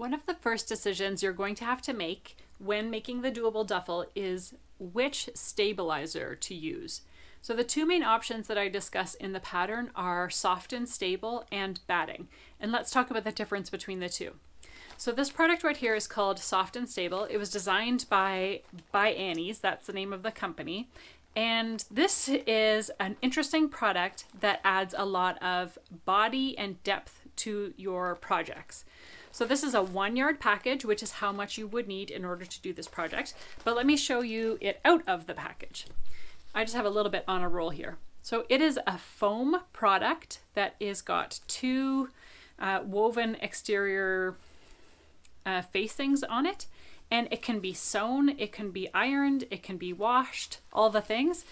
One of the first decisions you're going to have to make when making the doable duffel is which stabilizer to use. So the two main options that I discuss in the pattern are soft and stable and batting. And let's talk about the difference between the two. So this product right here is called Soft and Stable. It was designed by Annie's, that's the name of the company. And this is an interesting product that adds a lot of body and depth to your projects. So this is a 1 yard package, which is how much you would need in order to do this project. But let me show you it out of the package. I just have a little bit on a roll here. So it is a foam product that is got two woven exterior facings on it. And it can be sewn, it can be ironed, it can be washed, all the things.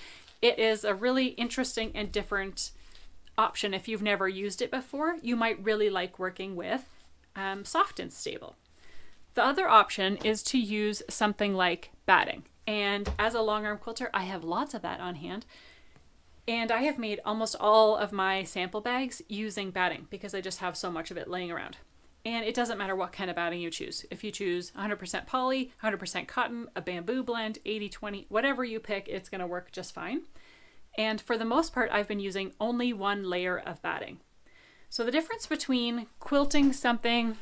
It is a really interesting and different option. If you've never used it before, you might really like working with soft and stable. The other option is to use something like batting. And as a long arm quilter, I have lots of that on hand. And I have made almost all of my sample bags using batting because I just have so much of it laying around. And it doesn't matter what kind of batting you choose. If you choose 100% poly, 100% cotton, a bamboo blend, 80-20, whatever you pick, it's going to work just fine. And for the most part, I've been using only one layer of batting. So the difference between quilting something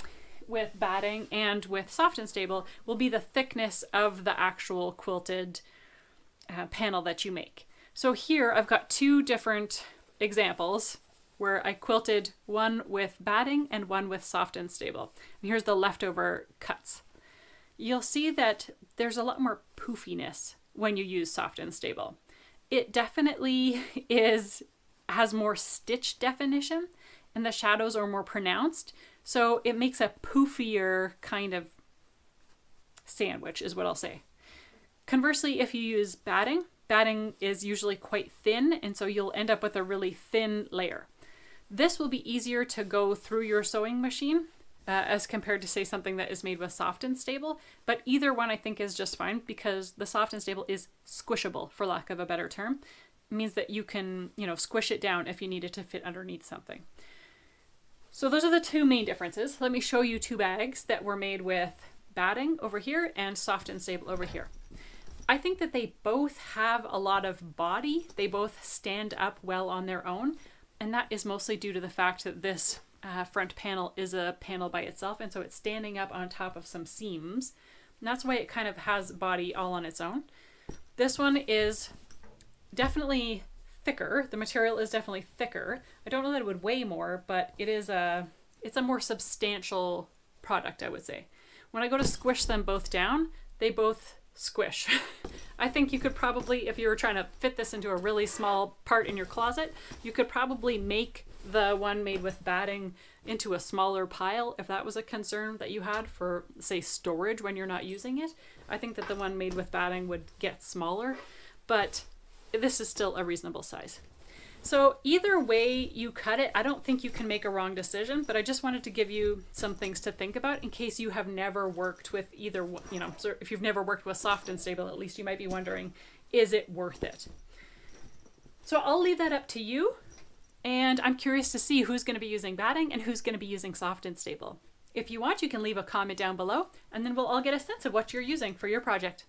with batting and with soft and stable will be the thickness of the actual quilted panel that you make. So here I've got two different examples where I quilted one with batting and one with soft and stable. And here's the leftover cuts. You'll see that there's a lot more poofiness when you use soft and stable. It definitely has more stitch definition and the shadows are more pronounced. So it makes a poofier kind of sandwich is what I'll say. Conversely, if you use batting, batting is usually quite thin and so you'll end up with a really thin layer. This will be easier to go through your sewing machine as compared to say something that is made with soft and stable, but either one I think is just fine because the soft and stable is squishable for lack of a better term. It means that you can, squish it down if you need it to fit underneath something. So those are the two main differences. Let me show you two bags that were made with batting over here and soft and stable over here. I think that they both have a lot of body. They both stand up well on their own. And that is mostly due to the fact that this front panel is a panel by itself. And so it's standing up on top of some seams. And that's why it kind of has body all on its own. This one is definitely thicker. The material is definitely thicker. I don't know that it would weigh more, but it's a more substantial product, I would say. When I go to squish them both down, they both squish. I think you could probably, if you were trying to fit this into a really small part in your closet, you could probably make the one made with batting into a smaller pile if that was a concern that you had for, say, storage when you're not using it. I think that the one made with batting would get smaller, but this is still a reasonable size. So either way you cut it, I don't think you can make a wrong decision, but I just wanted to give you some things to think about in case you have never worked with either, so if you've never worked with soft and stable, at least you might be wondering, is it worth it? So I'll leave that up to you. And I'm curious to see who's going to be using batting and who's going to be using soft and stable. If you want, you can leave a comment down below and then we'll all get a sense of what you're using for your project.